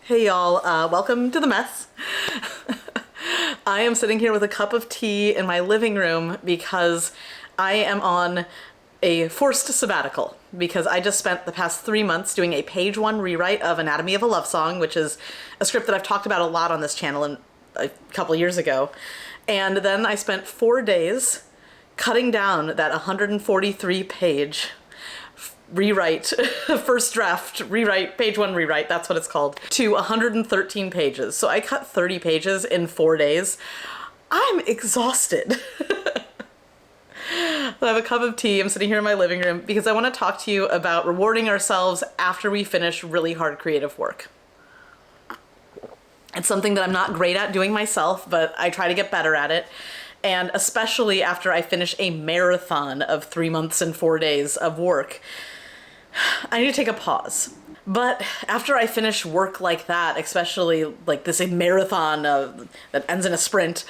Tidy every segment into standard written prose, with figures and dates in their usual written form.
Hey y'all, welcome to the mess. I am sitting here with a cup of tea in my living room because I am on a forced sabbatical because I just spent the past 3 months doing a page one rewrite of Anatomy of a Love Song, which is a script that I've talked about a lot on this channel a couple years ago. And then I spent 4 days cutting down that 143 page rewrite, first draft rewrite, page one rewrite, that's what it's called, to 113 pages. So I cut 30 pages in 4 days. I'm exhausted. I have a cup of tea, I'm sitting here in my living room because I want to talk to you about rewarding ourselves after we finish really hard creative work. It's something that I'm not great at doing myself, but I try to get better at it. And especially after I finish a marathon of 3 months and 4 days of work, I need to take a pause. But after I finish work like that, especially like this marathon that ends in a sprint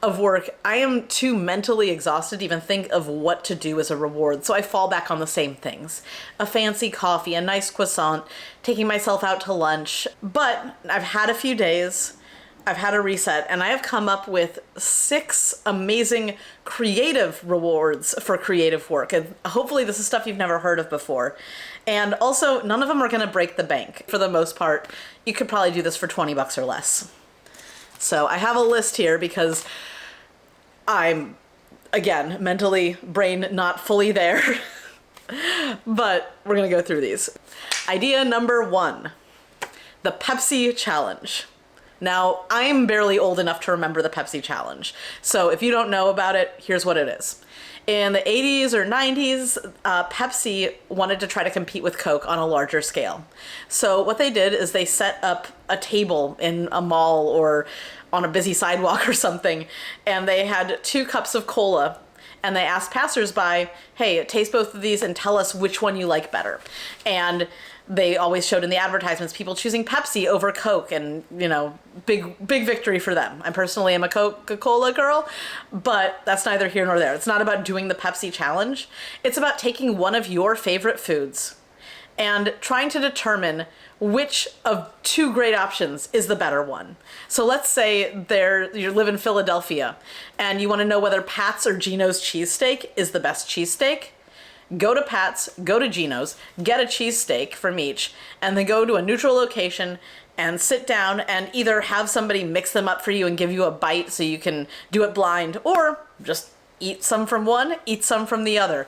of work, I am too mentally exhausted to even think of what to do as a reward. So I fall back on the same things. A fancy coffee, a nice croissant, taking myself out to lunch. But I've had a few days, I've had a reset, and I have come up with 6 amazing creative rewards for creative work. And hopefully this is stuff you've never heard of before. And also, none of them are gonna break the bank. For the most part, you could probably do this for 20 bucks or less. So I have a list here because I'm, again, mentally, brain not fully there. But we're gonna go through these. Idea number 1, the Pepsi challenge. Now, I'm barely old enough to remember the Pepsi challenge. So if you don't know about it, here's what it is. In the 80s or 90s, Pepsi wanted to try to compete with Coke on a larger scale. So what they did is they set up a table in a mall or on a busy sidewalk or something, and they had 2 cups of cola, and they asked passersby, hey, taste both of these and tell us which one you like better. And they always showed in the advertisements people choosing Pepsi over Coke, and big victory for them. I personally am a Coca-Cola girl, but that's neither here nor there. It's not about doing the Pepsi challenge. It's about taking one of your favorite foods and trying to determine which of 2 great options is the better one. So let's say you live in Philadelphia and you want to know whether Pat's or Geno's cheesesteak is the best cheesesteak. Go to Pat's, go to Geno's, get a cheesesteak from each, and then go to a neutral location and sit down and either have somebody mix them up for you and give you a bite so you can do it blind, or just eat some from one, eat some from the other.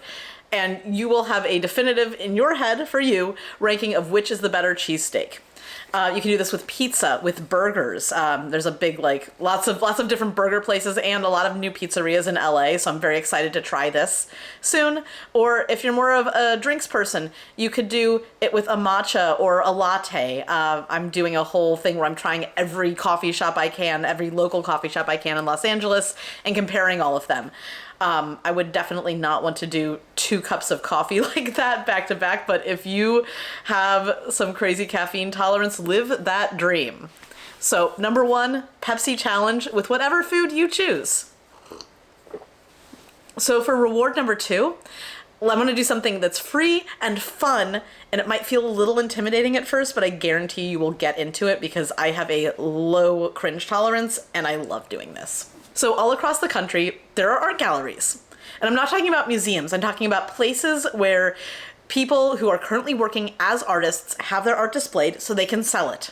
And you will have a definitive, in your head for you, ranking of which is the better cheesesteak. You can do this with pizza, with burgers. There's a big, lots of different burger places and a lot of new pizzerias in LA, so I'm very excited to try this soon. Or if you're more of a drinks person, you could do it with a matcha or a latte. I'm doing a whole thing where I'm trying every coffee shop I can, every local coffee shop I can in Los Angeles, and comparing all of them. I would definitely not want to do 2 cups of coffee like that back to back, but if you have some crazy caffeine tolerance, live that dream. So number 1, Pepsi challenge with whatever food you choose. So for reward number 2, I'm gonna do something that's free and fun, and it might feel a little intimidating at first, but I guarantee you will get into it because I have a low cringe tolerance and I love doing this. So all across the country, there are art galleries. And I'm not talking about museums, I'm talking about places where people who are currently working as artists have their art displayed so they can sell it.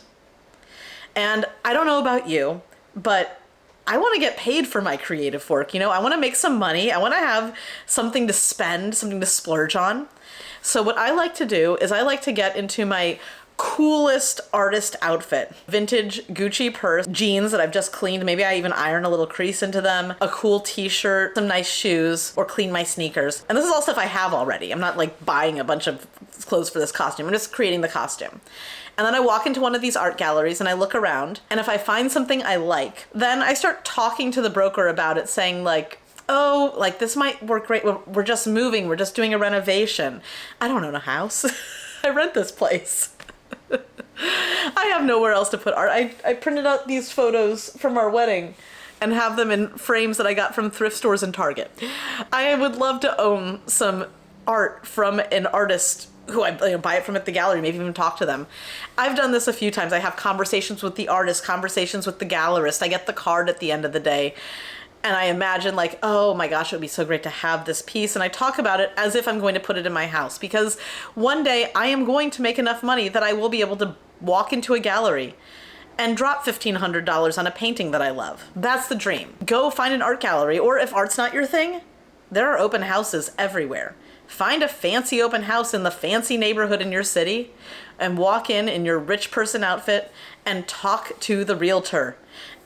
And I don't know about you, but I want to get paid for my creative work. I want to make some money. I want to have something to spend, something to splurge on. So what I like to do is I like to get into my coolest artist outfit. Vintage Gucci purse, jeans that I've just cleaned, maybe I even iron a little crease into them, a cool t-shirt, some nice shoes, or clean my sneakers. And this is all stuff I have already. I'm not buying a bunch of clothes for this costume. I'm just creating the costume. And then I walk into one of these art galleries and I look around, and if I find something I like, then I start talking to the broker about it, saying oh, this might work great. We're just moving. We're just doing a renovation. I don't own a house. I rent this place. I have nowhere else to put art. I printed out these photos from our wedding and have them in frames that I got from thrift stores and Target. I would love to own some art from an artist who I buy it from at the gallery, maybe even talk to them. I've done this a few times. I have conversations with the artist, conversations with the gallerist. I get the card at the end of the day. And I imagine like, oh my gosh, it would be so great to have this piece. And I talk about it as if I'm going to put it in my house, because one day I am going to make enough money that I will be able to walk into a gallery and drop $1,500 on a painting that I love. That's the dream. Go find an art gallery, or if art's not your thing, there are open houses everywhere. Find a fancy open house in the fancy neighborhood in your city and walk in your rich person outfit and talk to the realtor.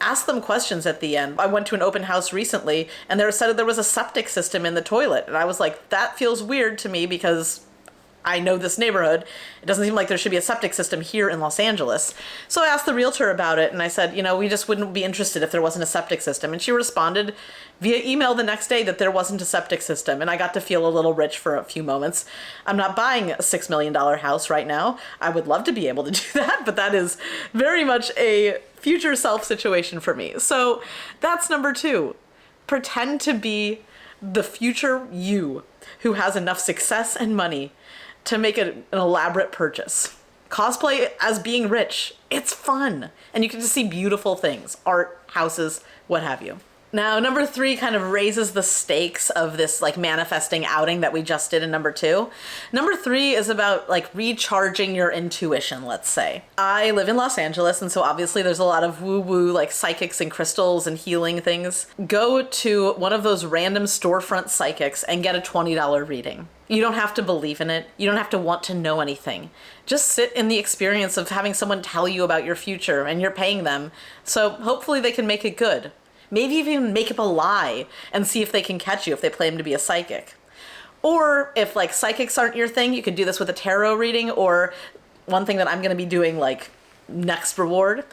Ask them questions at the end. I went to an open house recently and they said there was a septic system in the toilet. And I was like, that feels weird to me because I know this neighborhood. It doesn't seem like there should be a septic system here in Los Angeles. So I asked the realtor about it and I said, we just wouldn't be interested if there wasn't a septic system. And she responded via email the next day that there wasn't a septic system. And I got to feel a little rich for a few moments. I'm not buying a $6 million house right now. I would love to be able to do that, but that is very much a future self situation for me. So that's number 2. Pretend to be the future you who has enough success and money to make an elaborate purchase. Cosplay as being rich. It's fun. And you can just see beautiful things, art, houses, what have you. Now, number 3 kind of raises the stakes of this like manifesting outing that we just did in number 2. Number 3 is about like recharging your intuition, let's say. I live in Los Angeles, and so obviously there's a lot of woo-woo like psychics and crystals and healing things. Go to one of those random storefront psychics and get a $20 reading. You don't have to believe in it. You don't have to want to know anything. Just sit in the experience of having someone tell you about your future, and you're paying them. So hopefully they can make it good. Maybe even make up a lie and see if they can catch you if they claim to be a psychic. Or if like psychics aren't your thing, you could do this with a tarot reading, or one thing that I'm going to be doing like next reward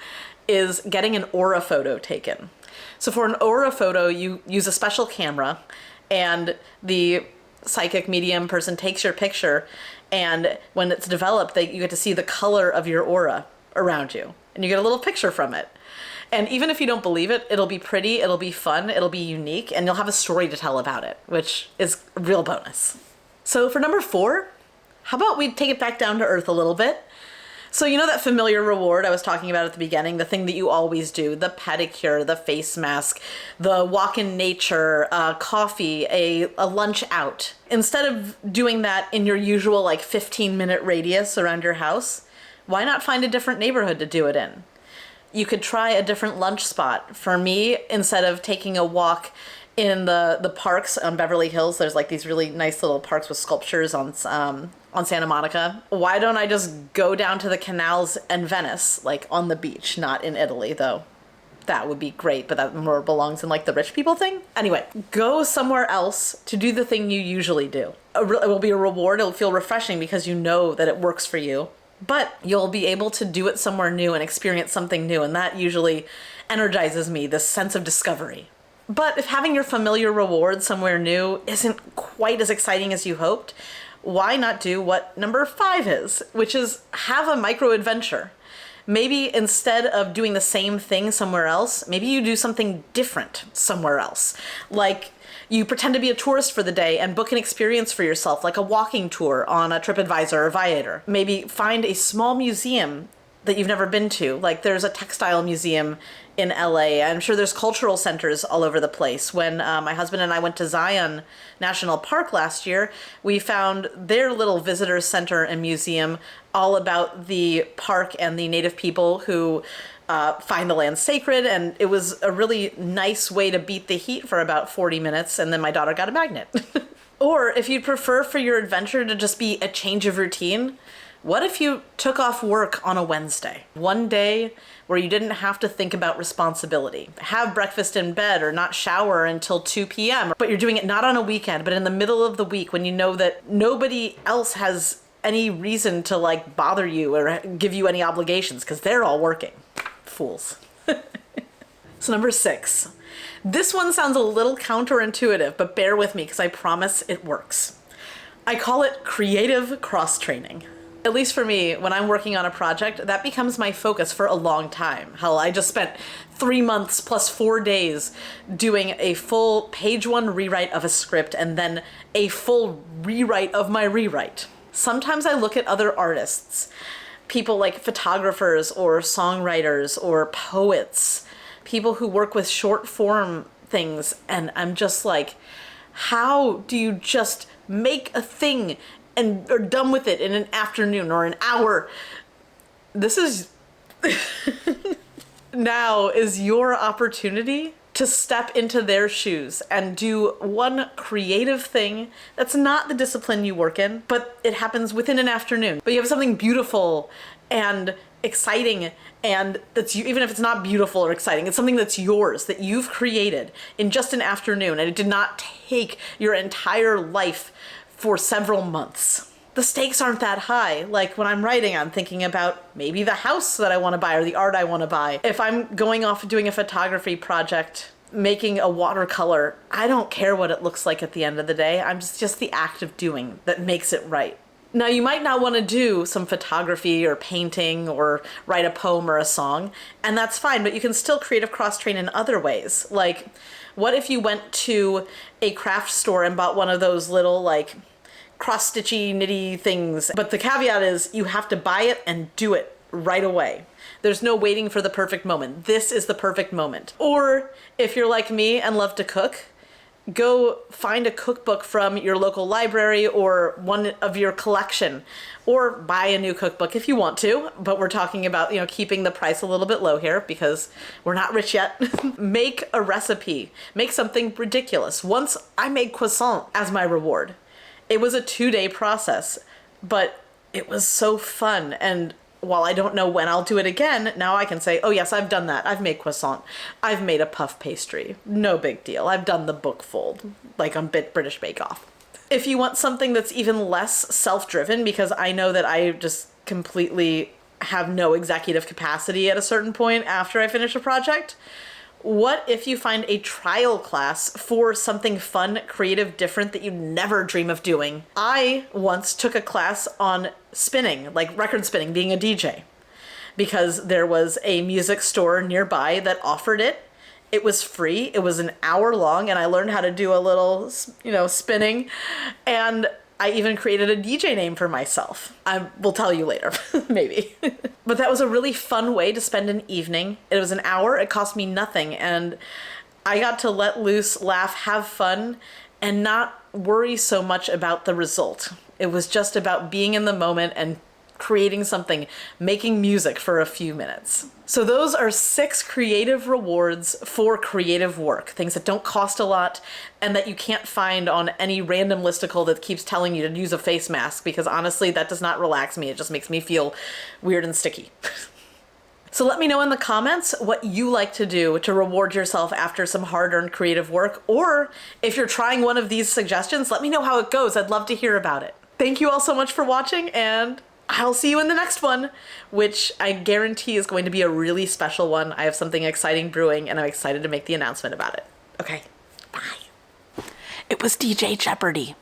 is getting an aura photo taken. So for an aura photo, you use a special camera and the psychic medium person takes your picture, and when it's developed, you get to see the color of your aura around you and you get a little picture from it. And even if you don't believe it, it'll be pretty, it'll be fun, it'll be unique, and you'll have a story to tell about it, which is a real bonus. So for number 4, how about we take it back down to earth a little bit? So that familiar reward I was talking about at the beginning, the thing that you always do, the pedicure, the face mask, the walk in nature, coffee, a lunch out. Instead of doing that in your usual like 15-minute radius around your house, why not find a different neighborhood to do it in? You could try a different lunch spot. For me, instead of taking a walk in the parks on Beverly Hills, there's like these really nice little parks with sculptures on Santa Monica. Why don't I just go down to the canals in Venice, like on the beach, not in Italy, though that would be great, but that more belongs in like the rich people thing. Anyway, go somewhere else to do the thing you usually do. It will be a reward. It'll feel refreshing because you know that it works for you. But you'll be able to do it somewhere new and experience something new, and that usually energizes me, this sense of discovery. But if having your familiar reward somewhere new isn't quite as exciting as you hoped, why not do what number 5 is, which is have a micro adventure. Maybe instead of doing the same thing somewhere else, maybe you do something different somewhere else. Like you pretend to be a tourist for the day and book an experience for yourself, like a walking tour on a TripAdvisor or Viator. Maybe find a small museum that you've never been to. Like there's a textile museum in LA. I'm sure there's cultural centers all over the place. When my husband and I went to Zion National Park last year, we found their little visitor center and museum all about the park and the native people who find the land sacred, and it was a really nice way to beat the heat for about 40 minutes, and then my daughter got a magnet. Or if you'd prefer for your adventure to just be a change of routine, what if you took off work on a Wednesday? One day where you didn't have to think about responsibility. Have breakfast in bed or not shower until 2 p.m. But you're doing it not on a weekend, but in the middle of the week when you know that nobody else has any reason to like bother you or give you any obligations because they're all working. Fools. So number 6. This one sounds a little counterintuitive, but bear with me because I promise it works. I call it creative cross-training. At least for me, when I'm working on a project, that becomes my focus for a long time. Hell, I just spent 3 months plus 4 days doing a full page 1 rewrite of a script and then a full rewrite of my rewrite. Sometimes I look at other artists, people like photographers or songwriters or poets, people who work with short form things, and I'm just like, how do you just make a thing and are done with it in an afternoon or an hour? This is now is your opportunity to step into their shoes and do one creative thing that's not the discipline you work in, but it happens within an afternoon. But you have something beautiful and exciting, and that's you, even if it's not beautiful or exciting, it's something that's yours, that you've created in just an afternoon, and it did not take your entire life for several months. The stakes aren't that high. Like when I'm writing, I'm thinking about maybe the house that I want to buy or the art I want to buy. If I'm going off doing a photography project, making a watercolor, I don't care what it looks like at the end of the day. I'm just the act of doing that makes it right. Now, you might not want to do some photography or painting or write a poem or a song, and that's fine, but you can still creative cross-train in other ways. Like, what if you went to a craft store and bought one of those little, like, cross-stitchy, knitty things? But the caveat is you have to buy it and do it right away. There's no waiting for the perfect moment. This is the perfect moment. Or if you're like me and love to cook, go find a cookbook from your local library or one of your collection, or buy a new cookbook if you want to, but we're talking about, keeping the price a little bit low here because we're not rich yet. Make a recipe. Make something ridiculous. Once I made croissant as my reward. It was a 2-day process, but it was so fun. And while I don't know when I'll do it again, now I can say, oh yes, I've done that. I've made croissant. I've made a puff pastry. No big deal. I've done the book fold, like on British Bake Off. If you want something that's even less self-driven, because I know that I just completely have no executive capacity at a certain point after I finish a project, what if you find a trial class for something fun, creative, different that you never dream of doing? I once took a class on spinning, like record spinning, being a DJ, because there was a music store nearby that offered it. It was free. It was an hour long, and I learned how to do a little, spinning. And I even created a DJ name for myself. I will tell you later, maybe. But that was a really fun way to spend an evening. It was an hour. It cost me nothing. And I got to let loose, laugh, have fun, and not worry so much about the result. It was just about being in the moment and creating something, making music for a few minutes. So those are 6 creative rewards for creative work, things that don't cost a lot and that you can't find on any random listicle that keeps telling you to use a face mask, because honestly, that does not relax me. It just makes me feel weird and sticky. So let me know in the comments what you like to do to reward yourself after some hard-earned creative work, or if you're trying one of these suggestions, let me know how it goes. I'd love to hear about it. Thank you all so much for watching, and I'll see you in the next one, which I guarantee is going to be a really special one. I have something exciting brewing, and I'm excited to make the announcement about it. Okay, bye. It was DJ Jeopardy.